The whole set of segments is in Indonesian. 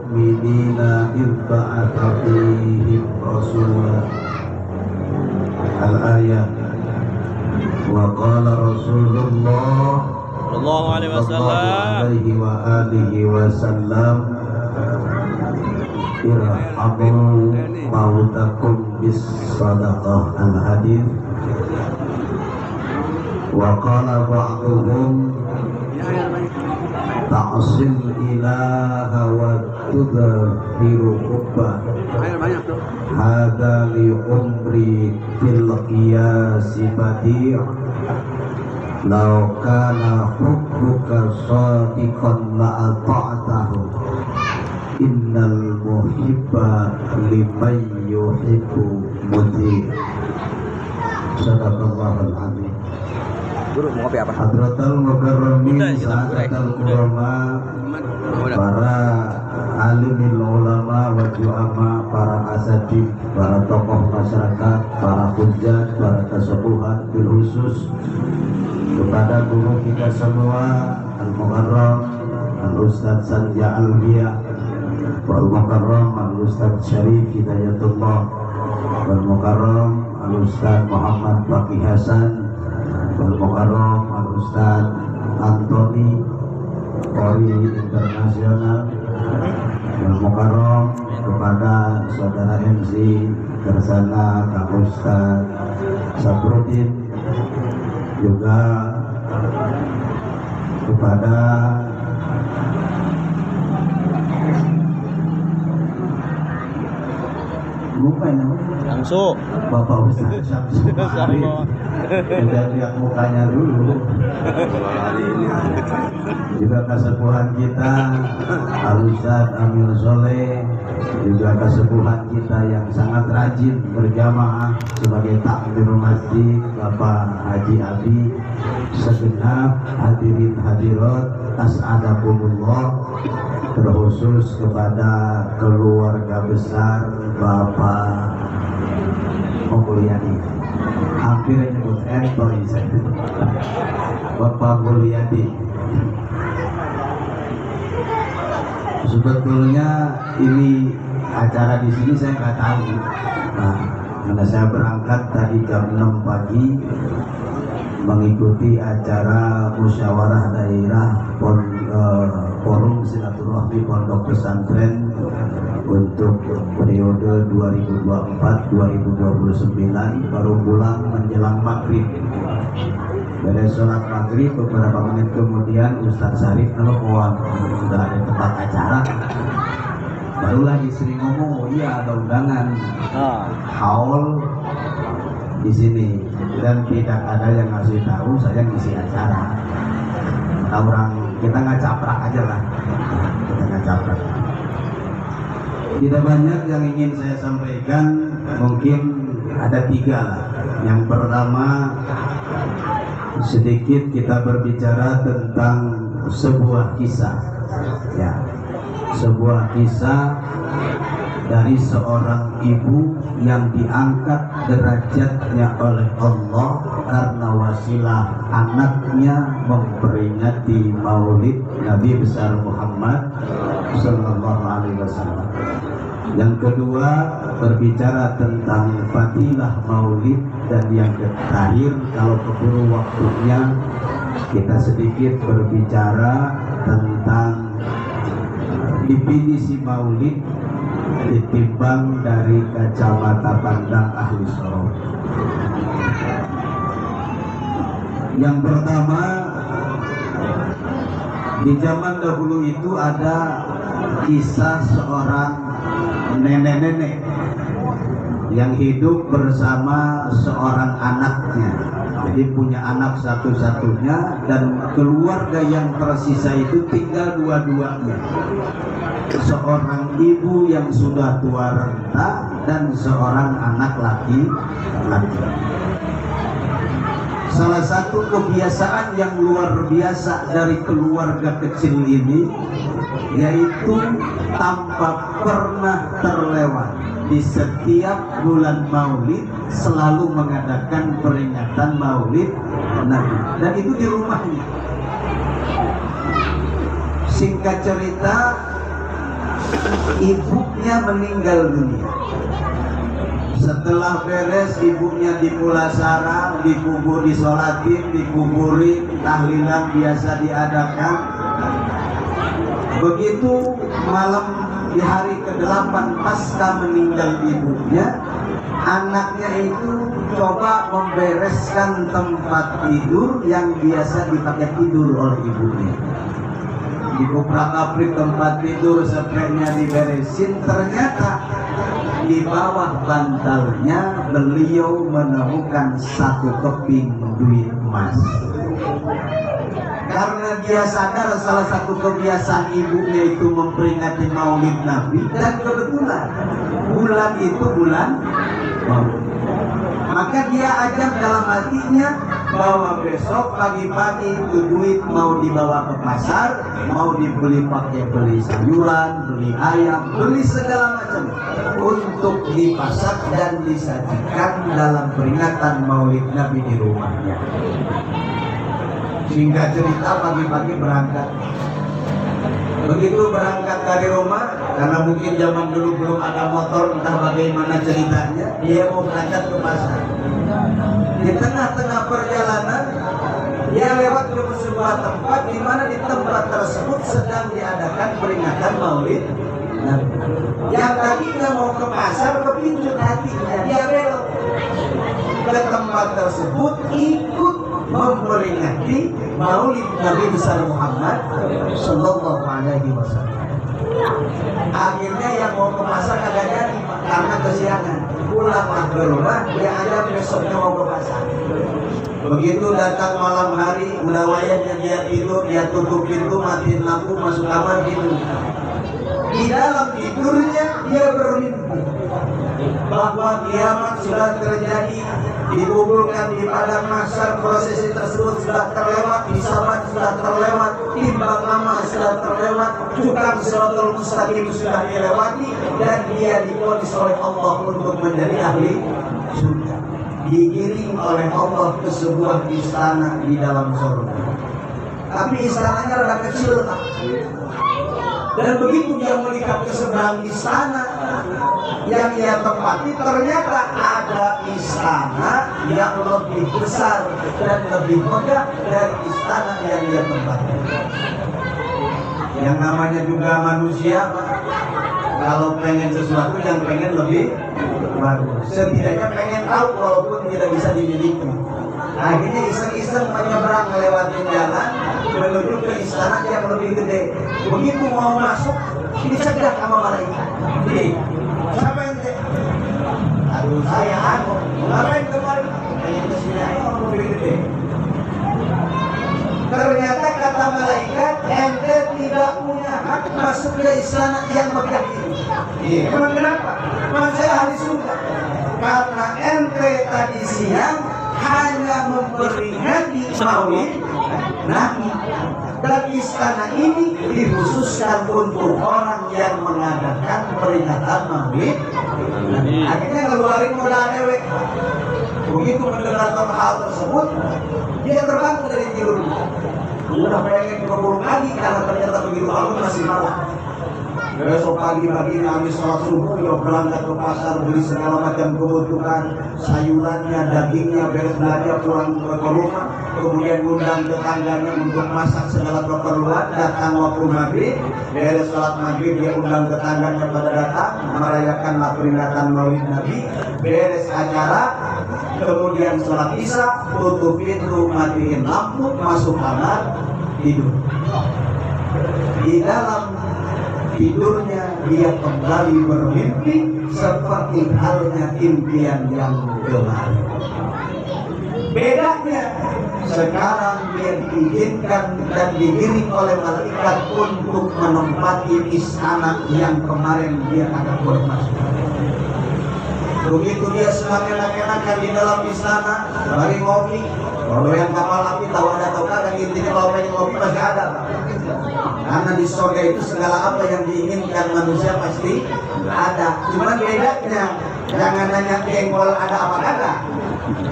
mu'minina idh ba'atha fihim rasulan. Al-ayat. Wa qala Rasulullah sallallahu alaihi wasallam irhamu mautakum bis sadaqah. Al-hadits. Wa qala ba'duhum ta'sil ilaha wa tudhiru hubba hadha li umri fil qiyasi badi' law kana hubbuka sadiqan la ata'tahu innal muhibba liman yuhibbu mudi'. Sadaqallahul azim. Guru mau kopi apa? Hadratul Mukarramin, Sa'adatul Kurama, para alimil ulama wa ju'ama, para asatid, para tokoh masyarakat, para hujjah, para tasabuhan bil khusus kepada guru kita semua Al-Mukarram Al-Ustadz Sanja Al-Biya, Al-Mukarram Al-Ustadz Syarif Hidayatullah, Al-Mukarram Al-Ustadz Muhammad Baqi Hasan, Al-Mukarram Al-Ustaz Antoni Kori Internasional, Al-Mukarram kepada saudara MC Kersana Kak Ustaz Sabrudin, juga kepada lupa namanya langsung Bapak Ustaz Syamsu Ma'arif. Sudah lihat mukanya dulu. Juga kesepuhan kita Al-Ustaz Amir Soleh, juga kesepuhan kita yang sangat rajin berjamaah sebagai takmir masjid Bapak Haji Abi, segenap hadirin hadirat as'adakumullah, terkhusus kepada keluarga besar Bapak Mulyadi, hampir nyebut Anthony saya, Bapak Mulyadi. Sebetulnya ini acara di sini saya nggak tahu, karena saya berangkat tadi jam 6 pagi mengikuti acara musyawarah daerah forum silaturahmi pondok pesantren untuk periode 2024-2029, baru pulang menjelang maghrib. Dari sholat maghrib beberapa menit kemudian Ustadz Syarif nelfon, sudah ada tempat acara. Barulah istri ngomong, oh iya ada undangan haul di sini, dan tidak ada yang ngasih tahu saya ngisi acara. Kita nggak caprak aja lah, kita nggak caprak. Tidak banyak yang ingin saya sampaikan, mungkin ada 3 lah. Yang pertama, sedikit kita berbicara tentang sebuah kisah, ya, sebuah kisah dari seorang ibu yang diangkat derajatnya oleh Allah karena wasilah anaknya memperingati Maulid Nabi besar Muhammad Sallallahu Alaihi Wasallam. Yang kedua, berbicara tentang fadilah Maulid, dan yang terakhir, kalau keburu waktunya, kita sedikit berbicara tentang definisi Maulid ditimbang dari kacamata pandang ahli sorok. Yang pertama, di zaman dahulu itu ada kisah seorang nenek-nenek yang hidup bersama seorang anaknya. Jadi punya anak satu-satunya, dan keluarga yang tersisa itu tinggal dua-duanya. Seorang ibu yang sudah tua renta dan seorang anak laki-laki. Salah satu kebiasaan yang luar biasa dari keluarga kecil ini, yaitu tanpa pernah terlewat di setiap bulan Maulid selalu mengadakan peringatan Maulid Nabi, dan itu di rumahnya. Singkat cerita, ibunya meninggal dunia. Setelah beres ibunya dipulasara, dikubur, disolatin, dikuburin, tahlilan biasa diadakan. Begitu malam di hari ke-8 pasca meninggal ibunya, anaknya itu coba membereskan tempat tidur yang biasa dipakai tidur oleh ibunya. Dikuprak-aprik tempat tidur, spraynya diberesin, ternyata di bawah bantalnya beliau menemukan 1 keping duit emas. Karena dia sadar salah satu kebiasaan ibunya itu memperingati Maulid Nabi, dan kebetulan bulan itu bulan Maulid, maka dia ajak dalam hatinya bahwa besok pagi-pagi itu duit mau dibawa ke pasar, mau dibeli pakai beli sayuran, beli ayam, beli segala macam untuk dimasak dan disajikan dalam peringatan Maulid Nabi di rumahnya. Singkat cerita, pagi-pagi berangkat. Begitu berangkat dari rumah, karena mungkin zaman dulu belum ada motor, entah bagaimana ceritanya, dia mau berangkat ke pasar. Di tengah-tengah perjalanan, dia lewat ke sebuah tempat di mana di tempat tersebut sedang diadakan peringatan Maulid Nabi. Yang tadinya mau ke pasar, kepincut hatinya, dia belok ke tempat tersebut ikut memperingati Maulid Nabi besar Muhammad Sallallahu Alaihi Wasallam. Akhirnya yang mau ke pasar kagak jadi karena kesiangan. Pulanglah ke rumah, dia ada besoknya mau ke pasar. Begitu datang malam hari, udah wayahnya dia tidur, dia tutup pintu, matiin lampu, masuk kamar tidur. Di dalam tidurnya dia bermimpi bahwa kiamat sudah terjadi, dikuburkan di padang mahsyar, prosesi tersebut sudah terlewat, hisab sudah terlewat, timbang amal sudah terlewat, cukang siratal mustaqim sudah dilewati, dan dia divonis oleh Allah untuk menjadi ahli surga, digiring oleh Allah ke sebuah istana di dalam surga. Tapi istananya rada kecil, Pak. Dan begitu dia melihat ke seberang istana yang ia tempati, ternyata ada istana yang lebih besar dan lebih megah dari istana yang ia tempati. Yang namanya juga manusia, kalau pengen sesuatu yang pengen lebih bagus, setidaknya pengen tahu walaupun tidak bisa dimiliki. Akhirnya iseng-iseng menyeberang melewati jalan menuju ke istana yang lebih gede. Begitu mau masuk, dicegah sama malaikat. Siapa yang gede? Aduh, saya aku. Ngapain kemarin? Pengen kesini aja orang lebih gede. Ternyata kata malaikat, ente tidak punya hak masuk ke istana yang megah ini. Emang kenapa? Emang saya ahli surga. Karena ente tadi siang hanya memperingati Maulid Nabi, dan istana ini dikhususkan untuk orang yang mengadakan peringatan Maulid Nabi. Akhirnya ngeluarin modal dewek. Begitu mendengar hal tersebut, dia terbang dari tidur. Udah pengen keburu pagi karena ternyata begitu malam masih malam. Besok pagi-pagi habis sholat subuh, dia berangkat ke pasar, beli segala macam kebutuhan, sayurannya, dagingnya, beres belanja, pulang ke rumah, kemudian undang tetangganya untuk masak segala keperluan. Datang waktu maghrib, beres sholat maghrib, dia undang tetangganya pada datang, merayakanlah peringatan Maulid Nabi. Beres acara, kemudian sholat isya, tutup pintu, matiin lampu, masuk kamar, tidur. Di dalam tidurnya dia kembali bermimpi seperti halnya impian yang kemarin. Bedanya sekarang dia diizinkan dan digiring oleh malaikat untuk menempati istana yang kemarin dia akan boleh masuk. Begitu dia semakin enak-enakan di dalam istana, bari ngopi. Kalau yang kapal api tahu ada atau kagak, intinya kalau pengen ngopi pasti ada, Pak. Karena di surga itu segala apa yang diinginkan manusia pasti ada. Cuma bedanya, jangan nanya jengkol ada apa kagak.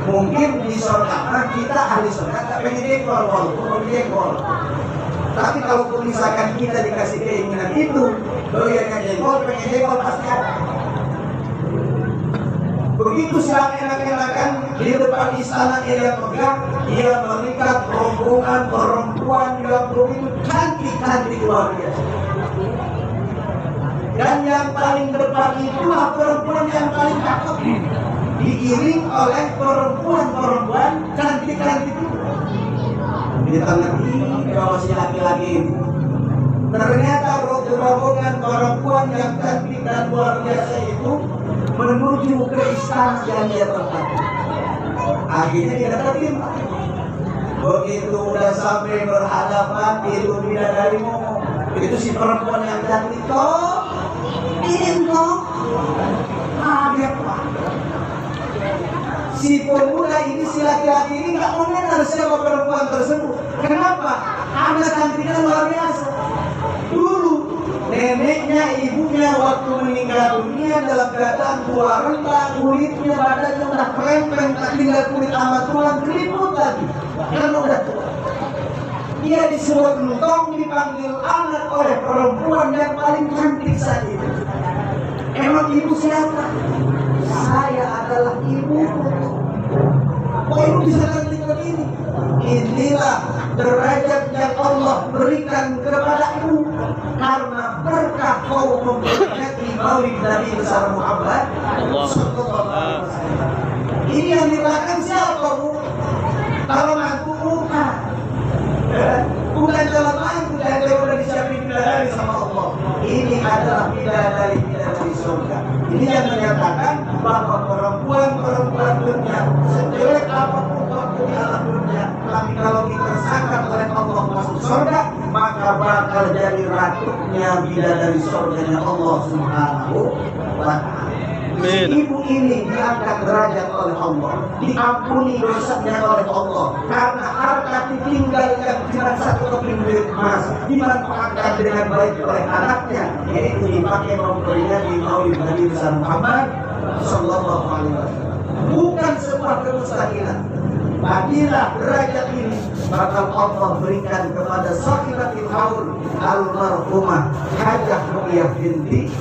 Mungkin di surga kita ahli surga nggak pengen jengkol, walaupun jengkol. Tapi kalau misalkan kita dikasih keinginan itu, doyannya jengkol, pengen jengkol pasti ada. Begitu siang enak-enakan di depan istana dia megah, dia mengikat rombongan perempuan yang begitu cantik-cantik luar biasa. Dan yang paling depan itulah perempuan yang paling cakep, diiring oleh perempuan-perempuan cantik-cantik itu. Di tengah ini kalau si laki-laki ini, ternyata rombongan perempuan yang cantik dan luar biasa itu menuju ke istana yang dia tempati. Akhirnya dia dapetin. Begitu udah sampai berhadapan, itu bidadari ngomong, itu si perempuan yang cantik kok, ini kok, kaget Pak. Si pemuda ini, si laki-laki ini nggak mengenal siapa perempuan tersebut. Kenapa? Karena cantiknya luar biasa. Dulu neneknya, ibunya waktu meninggal dunia dalam keadaan tua renta, kulitnya, badannya udah krempeng, tak tinggal kulit sama tulang, keriput lagi karena udah tua. Dia disuruh entong, dipanggil anak oleh perempuan yang paling cantik saat itu. Emang ibu siapa? Saya adalah ibu. Kok ibu bisa cantik begini? Inilah derajat yang Allah berikan kepada ibu karena berkah kau memperingati Maulid Nabi besar Muhammad sallallahu alaihi wasallam. Ini yang dirayakan siapa, Bu? Kalau mantu bukan. Bukan calon mantu dan dia sudah disiapin bidadari sama Allah. Ini adalah bidadari surga. Ini yang menyatakan bahwa perempuan dunia sejelek apapun waktu di alam dunia, tapi kalau ditersangka oleh Allah masuk surga, maka bakal jadi ratunya bidadari surganya Allah Subhanahu wa ta'ala. Ibu ini diangkat derajat oleh Allah, diampuni dosanya oleh Allah, karena harta ditinggalkan cuma satu keping duit emas, dimanfaatkan dengan baik oleh anaknya, yaitu dipakai memperingati Maulid Nabi besar Muhammad sallallahu alaihi wasallam. Bukan sebuah kemustahilan. Apabila derajat ini bakal Allah berikan kepada sahibatul haul almarhumah Hajah Ruqyah binti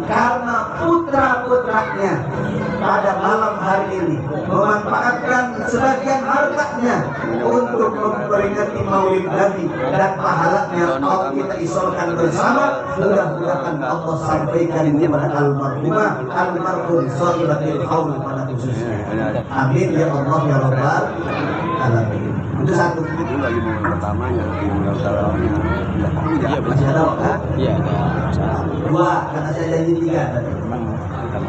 karena putra-putranya pada malam hari ini memanfaatkan sebagian hartanya untuk memperingati Maulid Nabi dan pahalanya Allah kita isolkan bersama. Mudah-mudahan Allah sampaikan kepada almarhumah almarhum sahibatul haul pada khususnya. Amin ya Allah ya Rabbal alamin. Itu satu. Itu lagi momen pertamanya, momen pertamanya. Iya, masih ada waktu? Iya, ada. Dua, kata saya janji tiga tadi.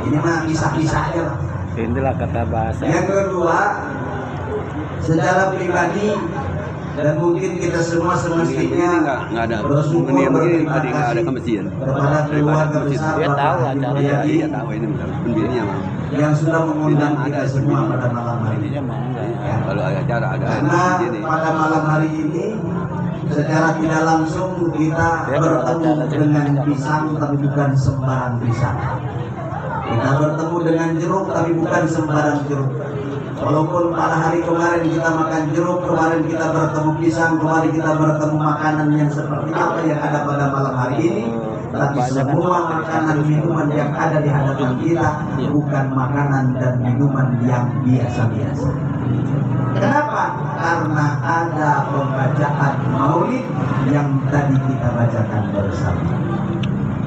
Ini mah kisah-kisah aja lah. Inilah kata bahasa. Yang kedua, secara pribadi dan mungkin kita semua semestinya nggak ada bersyukur begini berterima tadi nggak ada kasih ke masjid kepada keluarga besar Dia tahu Bapak acara. Haji Mulyadi Iya tahu ini pendirinya mah. yang sudah mengundang kita semua pada malam hari ini. Ininya mau enggak? Ya. Kalau ada acara ada Karena di sini. pada malam hari ini secara tidak langsung kita bertemu dengan pisang tapi bukan sembarang pisang. Kita bertemu dengan jeruk tapi bukan sembarang jeruk. Walaupun pada hari kemarin kita makan jeruk, kemarin kita bertemu pisang, kemarin kita bertemu makanan yang seperti apa yang ada pada malam hari ini, tapi semua makanan minuman yang ada di hadapan kita bukan makanan dan minuman yang biasa-biasa. Kenapa? Karena ada pembacaan Maulid yang tadi kita bacakan bersama.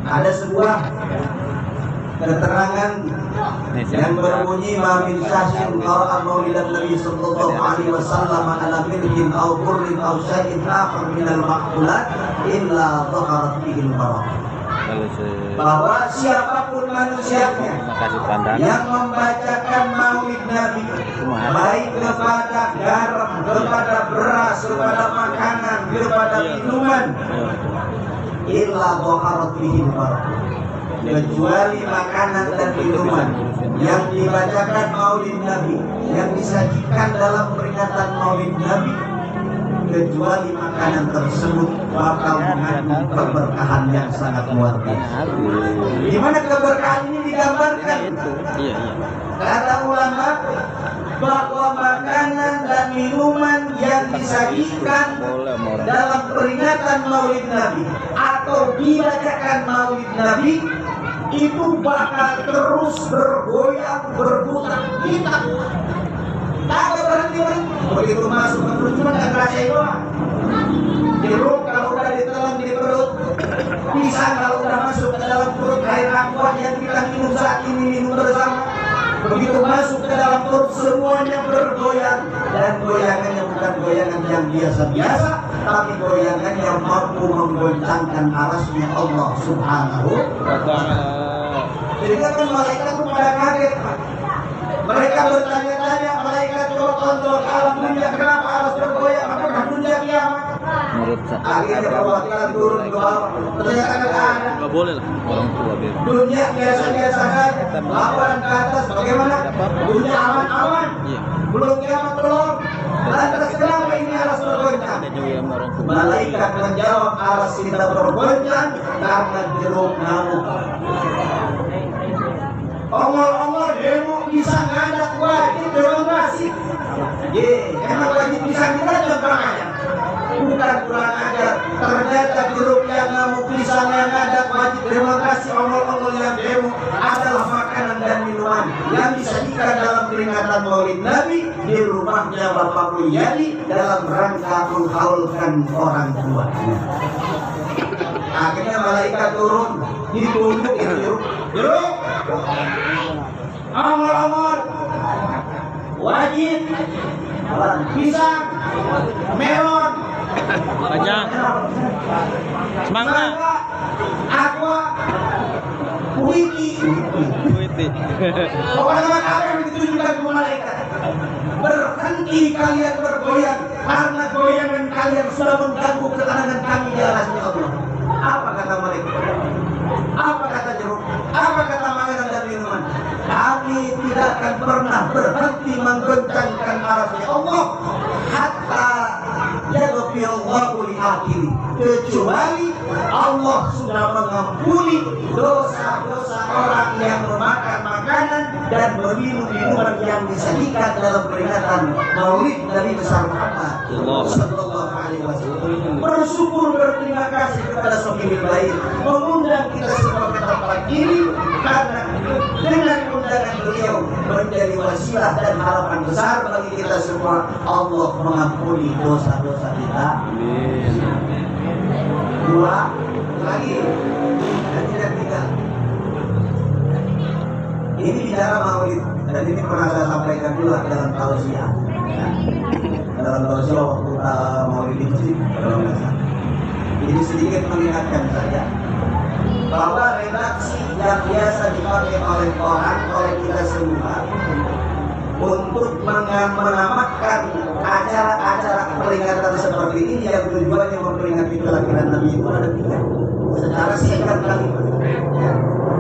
Ada sebuah keterangan yang berbunyi ma min syahsin qara'a maulidan nabi sallallahu alaihi wasallam ala milkin aw qurrin aw syai'in akhar min al-maqbulat illa dhaharat bihi al-barakah. Bahwa siapapun manusianya yang membacakan Maulid Nabi, baik kepada garam, kepada beras, kepada makanan, kepada minuman, illa dhaharat bihi al-barakah, kecuali makanan dan minuman yang dibacakan Maulid Nabi, yang disajikan dalam peringatan Maulid Nabi, kecuali makanan tersebut bakal mengandung keberkahan yang sangat luar biasa. Di mana keberkahan ini digambarkan? Kata ulama bahwa makanan dan minuman yang disajikan dalam peringatan Maulid Nabi atau dibacakan Maulid Nabi itu bakal terus bergoyang, berputar kita. Tak ada berhenti. Begitu masuk ke perut cuma tak rasain doang. Jeruk kalau udah ditelan di perut, pisang kalau udah masuk ke dalam perut, air aqua yang kita minum saat ini minum bersama. Begitu masuk ke dalam perut semuanya bergoyang, dan goyangannya bukan goyangan yang biasa-biasa, tapi goyangan yang mampu menggoncangkan arasnya Allah Subhanahu wa Ta'ala. Jadi kan malaikat itu pada kaget. Mereka bertanya-tanya, malaikat coba kontrol alam dunia, kenapa aras bergoyang? Apakah dunia kiamat? Akhirnya perwakilan turun ke bawah. Ternyata nggak ada. Nggak boleh lah orang tua beda. Dunia biasa-biasa saja. Laporan ke atas bagaimana? Dunia aman-aman. Belum kiamat belum. Lantas kenapa ini aras bergoncang? Malaikat menjawab, aras tidak bergoncang karena jeruk ngamuk. Omor-omor demo bisa ngadak wajib demokrasi. Emang wajib bisa kita juga kurang ajar. Bukan kurang ajar. Ternyata jeruk yang ngamuk, pisang yang ngadak wajib demokrasi, omor-omor yang demo adalah makanan dan minuman yang disajikan dalam peringatan Maulid Nabi di rumahnya Bapak Mulyadi dalam rangka menghaulkan orang tuanya. Akhirnya malaikat turun, ditunjuk jeruk. Amor-amor wajib, pisang, melon, banyak, semangka, aqua, wiki. Pokoknya apa yang ditunjukkan ke malaikat. Berhenti kalian bergoyang, karena goyangan kalian sudah mengganggu ketenangan kami di alasnya Allah. Apa kata malaikat? Apa kata jeruk? Apa kata makanan dan minuman? Kami tidak akan pernah berhenti menggoncangkan arasnya Allah hatta yaghfirallahu li akhiri, kecuali Allah sudah mengampuni dosa-dosa orang yang memakan makanan dan meminum minuman yang disajikan dalam peringatan Maulid Nabi besar Muhammad sallallahu alaihi wasallam. Bersyukur, berterima kasih kepada Sohibul Baik mengundang kita semua ke tempat ini, karena dengan undangan beliau menjadi wasilah dan harapan besar bagi kita semua. Allah mengampuni dosa-dosa kita. Amin. Dua lagi dan tidak tinggal. Ini bicara Maulid, dan ini pernah saya sampaikan juga dalam tausiah. Dalam tausiah waktu Maulid di masjid, kalau nggak salah. Ini sedikit mengingatkan saya bahwa redaksi yang biasa dipakai oleh orang, oleh kita semua untuk menamakan acara-acara peringatan seperti ini yang tujuannya memperingati kelahiran Nabi itu ada tiga. Secara singkat kalimat,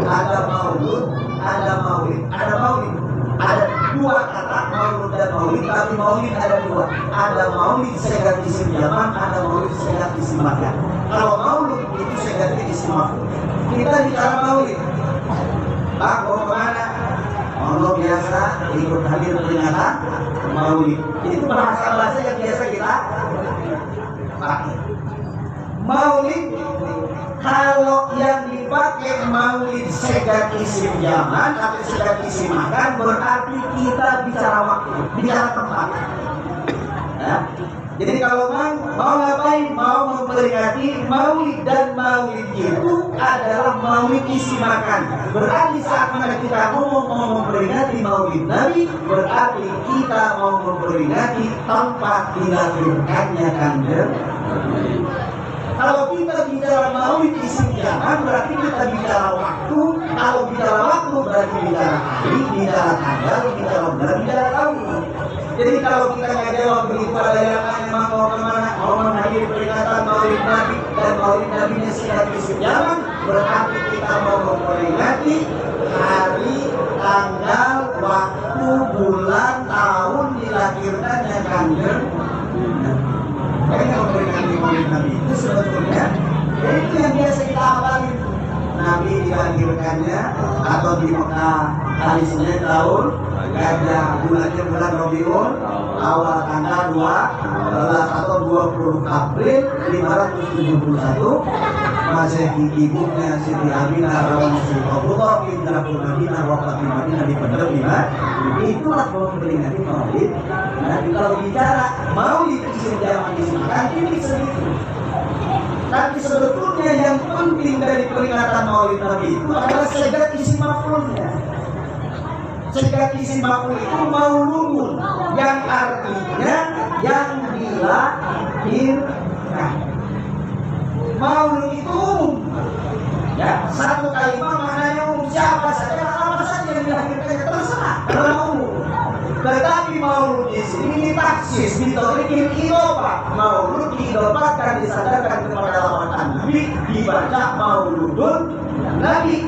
ada maulud, ada maulid, ada maulid. Ada dua kata maulud dan maulid, tapi maulid ada dua. Ada maulid segat isim jamak, ada maulid segat isim makan. Kalau maulud itu segat isim makan. Kita bicara maulid. Pak, mau kemana? Allah biasa ikut hadir peringatan maulid. Itu bahasa-bahasa yang biasa kita pakai. Maulid, kalau yang dipakai maulid segat isim jamak atau segat isim makan, berarti kita bicara waktu, bicara tempat. Ya. Jadi kalau mau ngapain? Mau memperingati maulid, dan maulid itu adalah maulid isi makan. Berarti saat mana kita mau memperingati maulid Nabi, berarti kita mau memperingati tempat dilahirkannya Kanjeng. Kalau kita bicara maulid isi zaman, berarti kita bicara waktu. Kalau bicara waktu, berarti bicara hari, bicara tanggal, bicara bulan, bicara tahun. Jadi kalau kita nggak jawab begitu, ada yang memang mau kemana, mau menghadiri peringatan maulid Nabi dan maulid Nabi-nya sehat isi zaman, berarti kita mau memperingati hari, tanggal, waktu, bulan, tahun dilahirkannya Kanjeng. maulid Nabi itu sebetulnya itu yang biasa kita apalin. Nabi dilahirkannya atau di Mekah hari Senin tahun gajah, bulannya bulan Rabiul awal tanggal 12 atau 20 April 571 Masehi. Ibunya Siti Aminah Rawani Sultan pindah ke Madinah, wafat di Madinah di Badr Bima. Itulah memperingati maulid. Nabi. Kalau bicara maulid jangan disamakan ini sedikit. Tapi sebetulnya yang penting dari peringatan maulid Nabi itu adalah segat isi maf'ulnya. Segat isi maf'ul itu mauludun, yang artinya yang dilahirkan. Maulud itu umum, ya, satu kalimat maknanya umum, siapa saja, apa saja yang dilahirkannya terserah, karena umum. Tetapi maulud di sini ditaksis, ditorikin idopah. Maulud diidopahkan, disandarkan kepada lafaz Nabi, dibaca mauludun Nabi.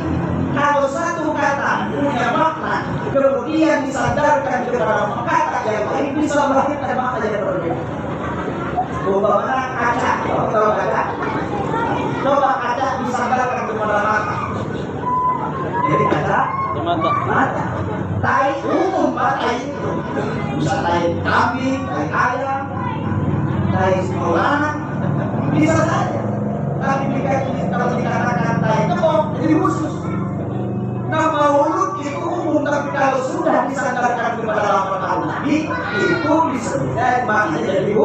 Kalau satu kata punya makna, kemudian disandarkan kepada kata yang lain, bisa melahirkan makna yang berbeda. Umpamanya kaca, kalau kaca, coba kaca disandarkan kepada mata. Jadi kaca, mata. Tai umum mata itu bisa tai kambing, tai ayam, tai sekolah, bisa saja. Tapi kalau dikatakan tai kebok, jadi khusus. Nah, maulud itu umum, tapi kalau sudah disandarkan kepada lafaz Nabi, itu disebutkan maknanya jadi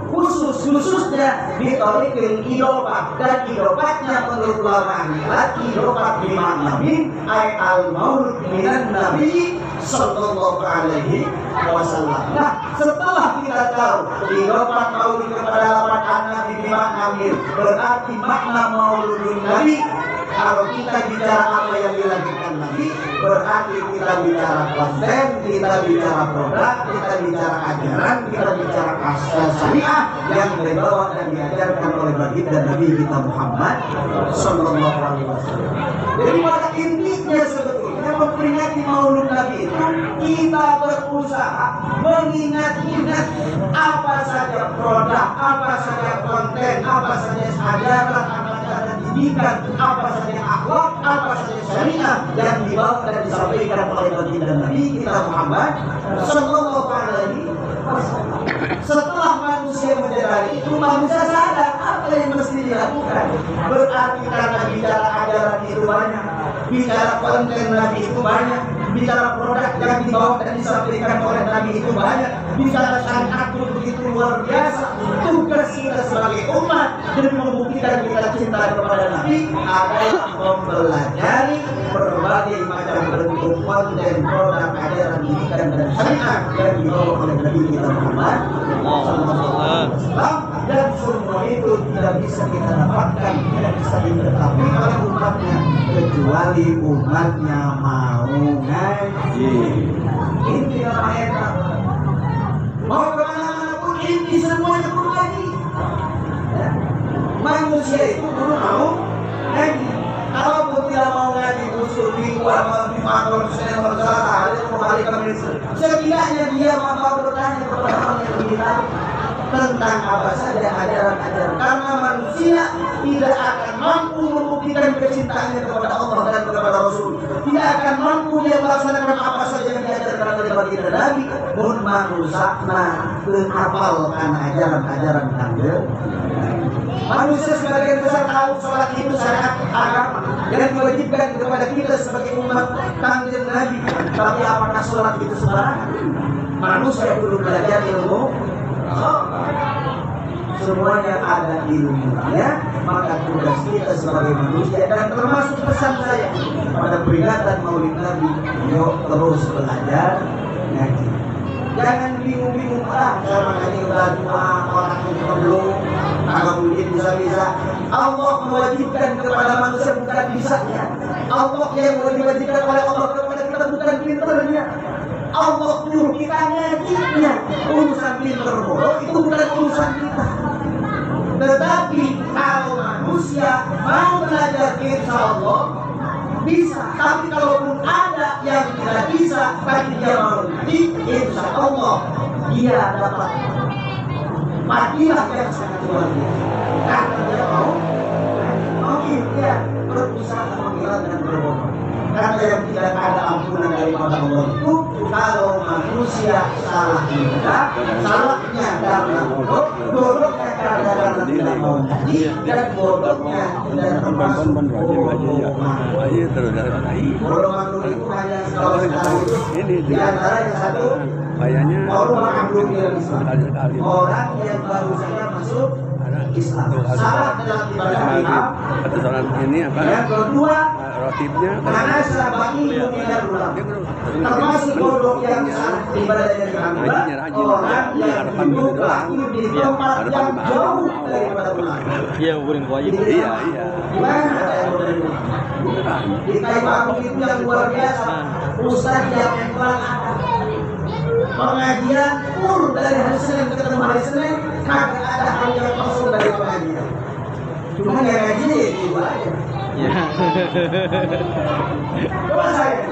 khususnya ditorikin idopah, dan idopahnya menurut ulama adalah idopah bimakna min ay al maulud minan Nabi sallallahu alaihi wasallam. Nah, setelah kita tahu idopah maulud kepada lafaz Nabi bimakna min berarti makna mauludun Nabi. Kalau kita bicara apa yang dilahirkan Nabi, berarti kita bicara konten, kita bicara produk, kita bicara ajaran, kita bicara syariah yang dibawa dan diajarkan oleh baginda Nabi kita Muhammad sallallahu alaihi wasallam. Jadi pada intinya sebetulnya memperingati maulud Nabi itu kita berusaha mengingat-ingat apa saja produk, apa saja konten, apa saja ajaran, didikan, apa saja akhlak, apa saja syariah yang dibawa dan disampaikan oleh baginda Nabi kita Muhammad sallallahu alaihi wasallam. Setelah manusia menyadari itu, manusia sadar apa yang mesti dilakukan. Berarti karena bicara ajaran itu banyak, bicara konten Nabi itu banyak, bicara produk yang dibawa dan disampaikan oleh Nabi itu banyak, bicara syariat itu begitu luar biasa. Tugas kita sebagai umat demi membuktikan kita cinta kepada Nabi adalah mempelajari berbagai macam bentuk konten, produk, ajaran, didikan dan syariat yang dibawa oleh Nabi kita Muhammad sallallahu alaihi wasallam. Dan semua itu tidak bisa kita dapatkan, tidak bisa ditetapi oleh umatnya kecuali umatnya mau ngaji. Ini nama enak. Mau kemana-mana pun ini semuanya perlu ngaji. Ya. Manusia itu perlu mau ngaji. Kalaupun tidak mau ngaji, usul minggu atau dimakan Senin bersalah, hari kembali ke Malaysia. Setidaknya dia mau bertanya kepada orang yang lebih tahu tentang apa saja ajaran-ajaran, karena manusia tidak akan mampu membuktikan kecintaannya kepada Allah dan kepada Rasul, tidak akan mampu dia melaksanakan apa saja yang diajarkan oleh baginda Nabi mun manusakna menghafalkan ajaran-ajaran Nabi. Manusia sebagian besar tahu sholat itu syariat agama yang diwajibkan kepada kita sebagai umat Kanjeng Nabi, tapi apakah sholat itu sembarangan? Manusia perlu belajar ilmu. Semuanya ada ilmunya, maka tugas kita sebagai manusia dan termasuk pesan saya pada peringatan Maulid Nabi, yuk terus belajar ngaji. Jangan bingung-bingung cara ngaji udah tua, orang itu belum, agak mungkin bisa-bisa. Allah mewajibkan kepada manusia bukan bisanya. Allah yang diwajibkan oleh Allah kepada kita bukan pinternya. Allah nyuruh kita ngajinya. Urusan pinter bodoh itu bukan urusan kita. Tetapi kalau manusia mau belajar, insya Allah bisa. Tapi kalaupun ada yang tidak bisa, tapi dia mau ngaji, insya Allah dia dapat fadilah yang sangat luar biasa. Karena dia mau dia berusaha menghilangkan dan berbohong. Karena yang tidak ada ampunan daripada Allah itu kalau manusia salah juga, salahnya karena bodohnya karena tidak mau ngaji, dan bodohnya tidak termasuk bodoh makhluk itu hanya kalau sekali itu di antara yang satu orang makhluk yang Islam, orang yang baru saja masuk Islam, salah dalam ibadah Islam. Ini apa? Yang kedua, rotibnya karena selama ini tidak ulang, termasuk bodoh yang salah ibadah dari kami, orang yang duduk lagi di tempat yang jauh daripada ulang. Iya, uring wajib. Iya. Gimana ada yang boleh di Taiwan itu yang luar biasa, ustaz yang memang ada pengajian pur dari hari Senin ketemu hari Senin, kagak ada hal yang kosong dari pengajian. Cuma yang ngaji itu aja. Iya. Coba saya,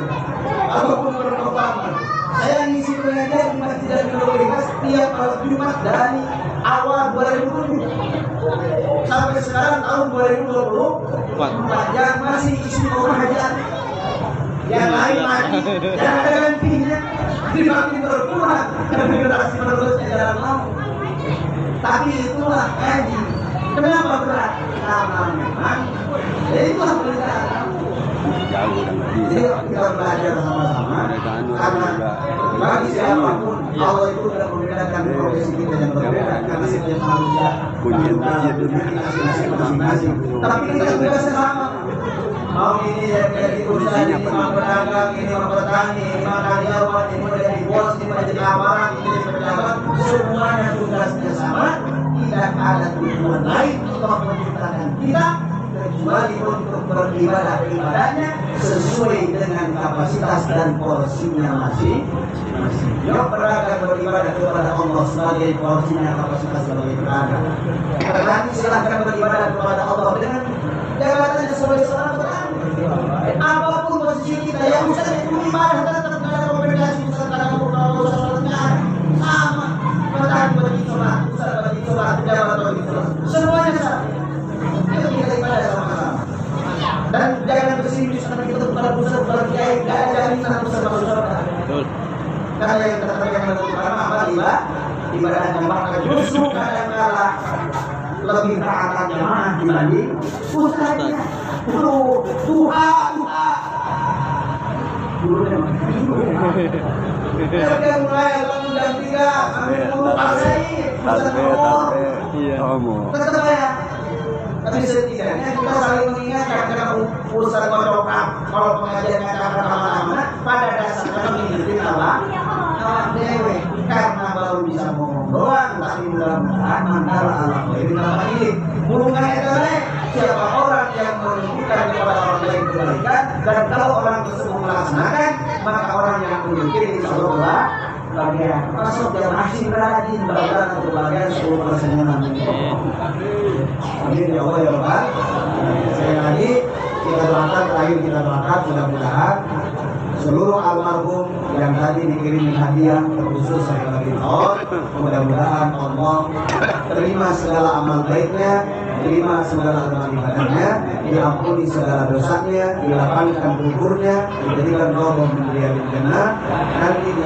apapun perkembangan, saya ngisi pengajian di Masjid Darul Ikhlas tiap malam Jumat dari awal 2007 sampai sekarang tahun 2024 yang masih isi rumah aja. Yang lain lagi, yang ada gantinya, dimakin berkurang dan generasi menerusnya dalam mau. Tapi itulah ngaji. Kenapa berat? Karena memang itulah perintah. Jadi kita belajar sama-sama. Karena bagi siapapun Allah itu tidak membedakan profesi kita yang berbeda. Karena setiap manusia punya masing-masing. Tapi kita juga sama. Mau ini jadi usaha, ini mau berdagang, ini mau bertani, ini mau karyawan, ini mau jadi bos, ini mau jadi amaran, ini jadi pejabat, semuanya tugasnya sama. Tidak ada tujuan lain untuk menciptakan kita kecuali untuk beribadah ibadahnya sesuai dengan kapasitas dan porsinya masing-masing. Yang beragam beribadah kepada Allah sebagai porsinya kapasitas sebagai beragam. Nanti silahkan beribadah kepada Allah dengan jabatannya sebagai seorang petani. Apapun posisi kita yang bisa itu ibadah tetap ada rekomendasi Ustaz kadang sama petani bagi sholat, Ustaz bagi sholat, jabat bagi sholat, semuanya sama. Itu kita ibadah sama-sama. Dan jangan pesimis karena kita bukan pusat bukan kiai, nggak ada jaminan pusat masuk surga. Karena yang terkait dengan pertama apa ibadah jamaah justru kadang-kala lebih taatan jamaah dibanding ustaznya. Tuhan. Kita mulai tahun jam 3 ambil dulu pasai, pusat nomor. Tetap ya. Tapi setidaknya kita saling mengingatkan karena urusan kocokap kalau pengajian kata-kata lama-lama pada dasarnya mengikuti awak dewe karena baru bisa ngomong doang tapi mudah-mudahan mandala alam ini hubungan itu siapa orang yang menunjukkan kepada orang lain kebaikan dan kalau orang tersebut melaksanakan maka orang yang menunjukkan insya Allah bagian masuk yang masih rajin bagian atau bagian 10%-nya nanti. Amin ya Allah ya Rabbal. Saya lagi kita doakan terakhir kita doakan mudah-mudahan seluruh almarhum yang tadi dikirimin hadiah terkhusus saya lagi mudah-mudahan Allah terima segala amal baiknya, terima segala amal ibadahnya, diampuni segala dosanya, dilapangkan kuburnya, dijadikan roh menjadi jannah. Nanti di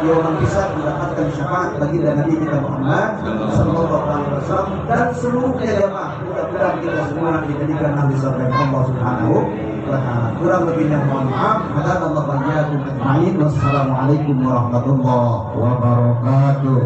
yaumul hisab mendapatkan syafaat bagi Nabi kita Muhammad sallallahu alaihi wasallam dan seluruhnya jemaah. Mudah-mudahan kita semua dijadikan ahli surga Allah Subhanahu wa taala. Kurang lebihnya mohon maaf. Wassalamualaikum warahmatullahi wabarakatuh.